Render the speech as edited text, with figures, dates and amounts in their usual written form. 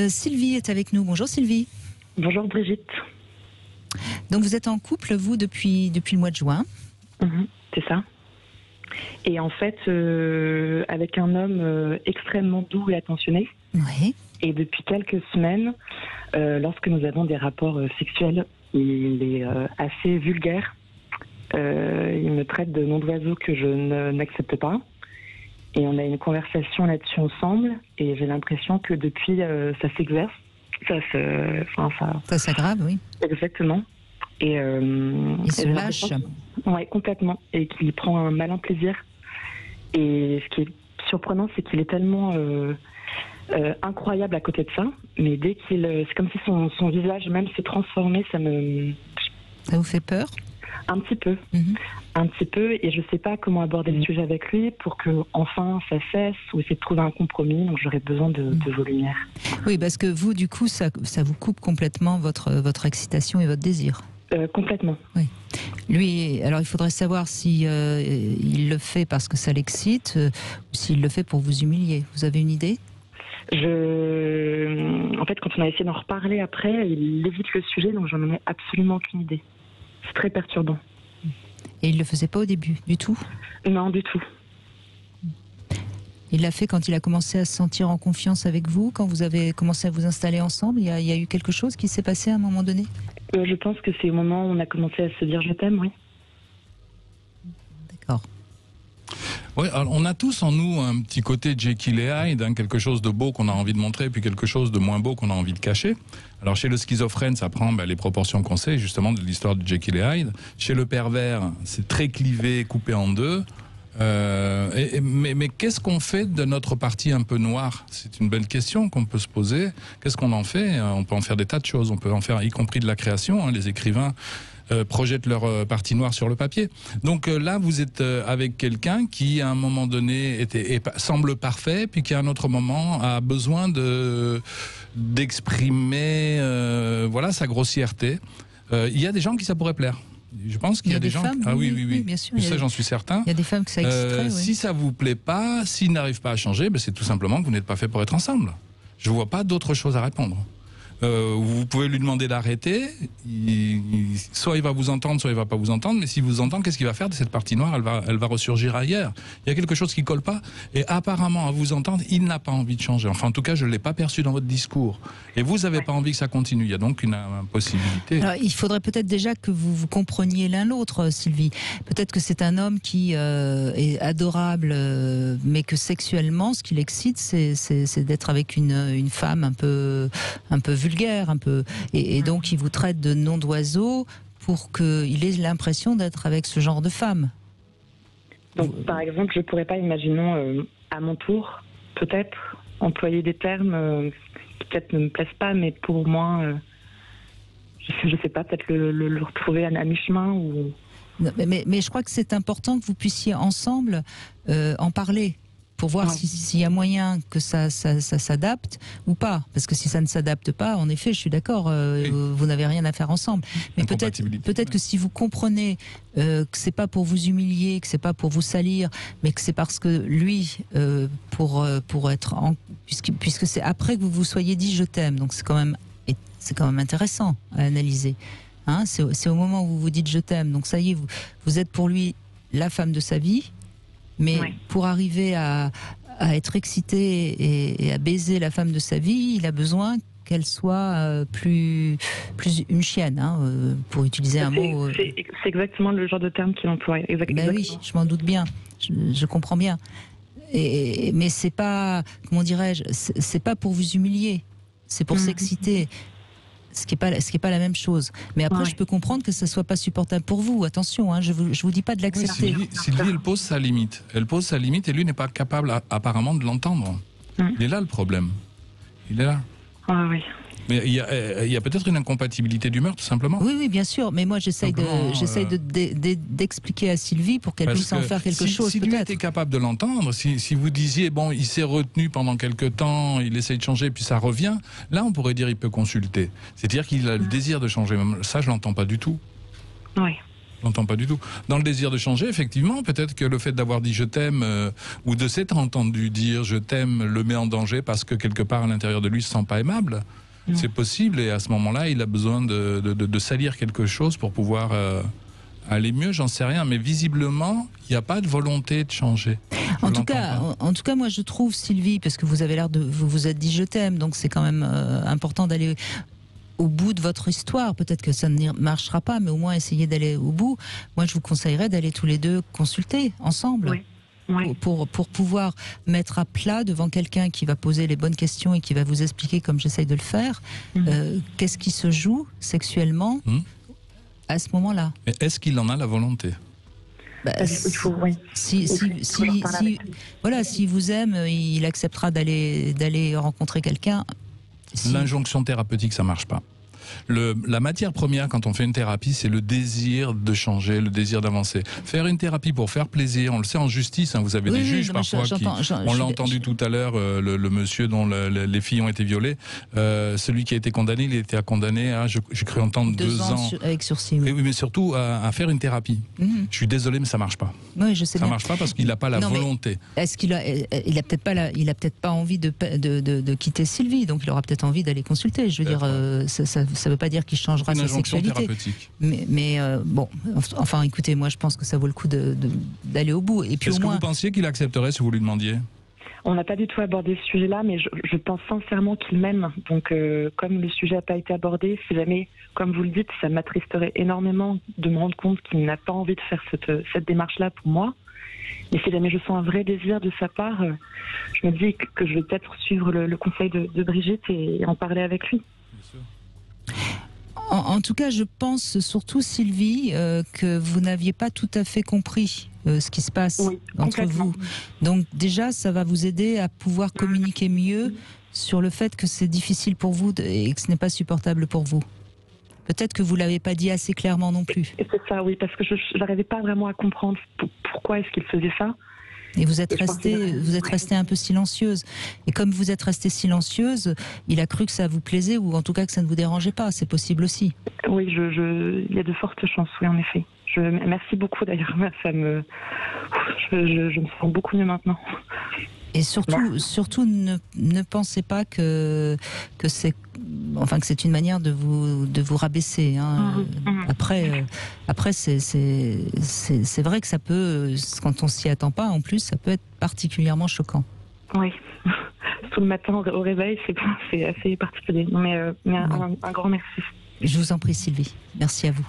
Sylvie est avec nous. Bonjour Sylvie. Bonjour Brigitte. Donc vous êtes en couple, vous, depuis le mois de juin. C'est ça. Et en fait, avec un homme extrêmement doux et attentionné. Oui. Et depuis quelques semaines, lorsque nous avons des rapports sexuels, il est assez vulgaire. Il me traite de nom d'oiseau que je n'accepte pas. Et on a une conversation là-dessus ensemble. Et j'ai l'impression que depuis, ça s'exerce. Ça s'aggrave, oui. Exactement. Et il se lâche. Oui, complètement. Et qu'il prend un malin plaisir. Et ce qui est surprenant, c'est qu'il est tellement incroyable à côté de ça. Mais dès qu'il... c'est comme si son visage même se transformait. Ça vous fait peur ? Un petit peu. Un petit peu. Et je ne sais pas comment aborder le sujet avec lui pour que enfin ça cesse ou essayer de trouver un compromis. Donc j'aurais besoin de vos lumières. Oui, parce que vous, du coup, ça vous coupe complètement votre excitation et votre désir. Complètement. Oui. Lui, alors il faudrait savoir si il le fait parce que ça l'excite ou s'il le fait pour vous humilier. Vous avez une idée ? En fait, quand on a essayé d'en reparler après, il évite le sujet, donc j'en ai absolument aucune idée. C'est très perturbant. Et il le faisait pas au début, du tout ? Non, du tout. Il l'a fait quand il a commencé à se sentir en confiance avec vous, quand vous avez commencé à vous installer ensemble. Il y a eu quelque chose qui s'est passé à un moment donné ? Je pense que c'est au moment où on a commencé à se dire je t'aime, oui. D'accord. Oui, alors on a tous en nous un petit côté Jekyll et Hyde, quelque chose de beau qu'on a envie de montrer, puis quelque chose de moins beau qu'on a envie de cacher. Alors chez le schizophrène, ça prend les proportions qu'on sait, justement, de l'histoire de Jekyll et Hyde. Chez le pervers, c'est très clivé, coupé en deux. Mais qu'est-ce qu'on fait de notre partie un peu noire ? C'est une belle question qu'on peut se poser. Qu'est-ce qu'on en fait ? On peut en faire des tas de choses. On peut en faire, y compris de la création. Les écrivains projettent leur partie noire sur le papier. Donc là, vous êtes avec quelqu'un qui, à un moment donné, semble parfait, puis qui, à un autre moment, a besoin d'exprimer sa grossièreté. Il y a des gens qui ça pourrait plaire. Je pense qu'il y a des gens... femmes, oui, bien sûr. Ça, j'en suis certain. Il y a des femmes que ça exciterait, oui. Si ça vous plaît pas, s'ils n'arrivent pas à changer, c'est tout simplement que vous n'êtes pas fait pour être ensemble. Je vois pas d'autre chose à répondre. Vous pouvez lui demander d'arrêter. Soit il va vous entendre, soit il va pas vous entendre. Mais s'il vous entend, qu'est-ce qu'il va faire de cette partie noire ? Elle va ressurgir ailleurs. Il y a quelque chose qui colle pas. Et apparemment, à vous entendre, il n'a pas envie de changer. Enfin, en tout cas, je l'ai pas perçu dans votre discours. Et vous avez pas envie que ça continue. Il y a donc une impossibilité. Alors, il faudrait peut-être déjà que vous vous compreniez l'un l'autre, Sylvie. Peut-être que c'est un homme qui est adorable, mais que sexuellement, ce qui l'excite, c'est d'être avec une femme un peu vulgaire, un peu, et donc il vous traite de nom d'oiseau pour qu'il ait l'impression d'être avec ce genre de femme. Donc, par exemple, je pourrais pas, imaginons, à mon tour, peut-être, employer des termes qui peut-être ne me plaisent pas, mais pour moi, je sais pas, peut-être le retrouver à mi-chemin ou... Mais je crois que c'est important que vous puissiez ensemble en parler, pour voir s'il y a moyen que ça s'adapte ou pas. Parce que si ça ne s'adapte pas, en effet, je suis d'accord, vous n'avez rien à faire ensemble. Mais peut-être que si vous comprenez que c'est pas pour vous humilier, que c'est pas pour vous salir, mais que c'est parce que lui, pour être puisque c'est après que vous vous soyez dit je t'aime, donc c'est quand même intéressant à analyser. Hein, c'est au moment où vous vous dites je t'aime, donc ça y est, vous êtes pour lui la femme de sa vie. Mais pour arriver à être excité et à baiser la femme de sa vie, il a besoin qu'elle soit plus une chienne, pour utiliser un mot. C'est exactement le genre de terme qu'il emploie. Exactement. Ben oui, je m'en doute bien, je comprends bien. Mais c'est pas, comment dirais-je, c'est pas pour vous humilier, c'est pour s'exciter. Ce qui est pas la même chose. Mais après, je peux comprendre que ça soit pas supportable pour vous. Attention, je vous dis pas de l'accepter. Sylvie, elle pose sa limite. Elle pose sa limite et lui n'est pas capable apparemment de l'entendre. Il est là le problème. Il est là. Oui. Mais il y a peut-être une incompatibilité d'humeur, tout simplement. Oui, bien sûr. Mais moi, j'essaye d'expliquer à Sylvie pour qu'elle puisse en faire quelque chose. Si lui était capable de l'entendre, si vous disiez, bon, il s'est retenu pendant quelque temps, il essaye de changer, puis ça revient, là, on pourrait dire il peut consulter. C'est-à-dire qu'il a le désir de changer. Même ça, je l'entends pas du tout. Oui. Je l'entends pas du tout. Dans le désir de changer, effectivement, peut-être que le fait d'avoir dit je t'aime ou de s'être entendu dire je t'aime le met en danger parce que quelque part à l'intérieur de lui il se sent pas aimable. C'est possible et à ce moment-là, il a besoin de salir quelque chose pour pouvoir aller mieux, j'en sais rien. Mais visiblement, il n'y a pas de volonté de changer. En tout cas, moi je trouve, Sylvie, parce que vous avez l'air de vous êtes dit je t'aime, donc c'est quand même important d'aller au bout de votre histoire. Peut-être que ça ne marchera pas, mais au moins essayer d'aller au bout. Moi, je vous conseillerais d'aller tous les deux consulter ensemble. Oui. Oui. Pour pouvoir mettre à plat devant quelqu'un qui va poser les bonnes questions et qui va vous expliquer, comme j'essaye de le faire, qu'est-ce qui se joue sexuellement à ce moment-là. Mais est-ce qu'il en a la volonté ? Il faut, oui. Voilà, s'il vous aime, il acceptera d'aller rencontrer quelqu'un. L'injonction thérapeutique, ça marche pas. La matière première quand on fait une thérapie, c'est le désir de changer, le désir d'avancer. Faire une thérapie pour faire plaisir, on le sait en justice, hein, vous avez des juges parfois on l'a entendu tout à l'heure, le monsieur dont les filles ont été violées, celui qui a été condamné, il était condamné à, j'ai cru entendre 2 ans avec sursis. Oui, mais surtout à faire une thérapie. Je suis désolé, mais ça marche pas. Oui, je sais ça bien. marche pas parce qu'il n'a pas la volonté. Est-ce qu'il a, il a peut-être pas envie de quitter Sylvie, donc il aura peut-être envie d'aller consulter. Je veux dire, ça veut pas dire qu'il changera sa sexualité. Mais bon, enfin, écoutez, moi, je pense que ça vaut le coup d'aller au bout. Et puis, est-ce que vous pensiez qu'il accepterait si vous lui demandiez ? On n'a pas du tout abordé ce sujet-là, mais je pense sincèrement qu'il m'aime. Donc, comme le sujet n'a pas été abordé, si jamais, comme vous le dites, ça m'attristerait énormément de me rendre compte qu'il n'a pas envie de faire cette démarche-là pour moi. Et si jamais je sens un vrai désir de sa part, je me dis que je vais peut-être suivre le conseil de Brigitte et en parler avec lui. En tout cas, je pense surtout, Sylvie, que vous n'aviez pas tout à fait compris ce qui se passe entre vous. Donc déjà, ça va vous aider à pouvoir communiquer mieux sur le fait que c'est difficile pour vous et que ce n'est pas supportable pour vous. Peut-être que vous ne l'avez pas dit assez clairement non plus. Et c'est ça, oui, parce que je n'arrivais pas vraiment à comprendre pourquoi est-ce qu'il faisait ça. Et vous êtes restée un peu silencieuse. Et comme vous êtes restée silencieuse, il a cru que ça vous plaisait ou en tout cas que ça ne vous dérangeait pas. C'est possible aussi. Oui, il y a de fortes chances, oui, en effet. Merci beaucoup d'ailleurs. Je me sens beaucoup mieux maintenant. Et surtout ne pensez pas que c'est une manière de vous rabaisser. Hein. Après c'est vrai que ça peut, quand on s'y attend pas, en plus, ça peut être particulièrement choquant. Oui. Tout le matin au réveil, c'est assez particulier. Mais un grand merci. Je vous en prie, Sylvie. Merci à vous.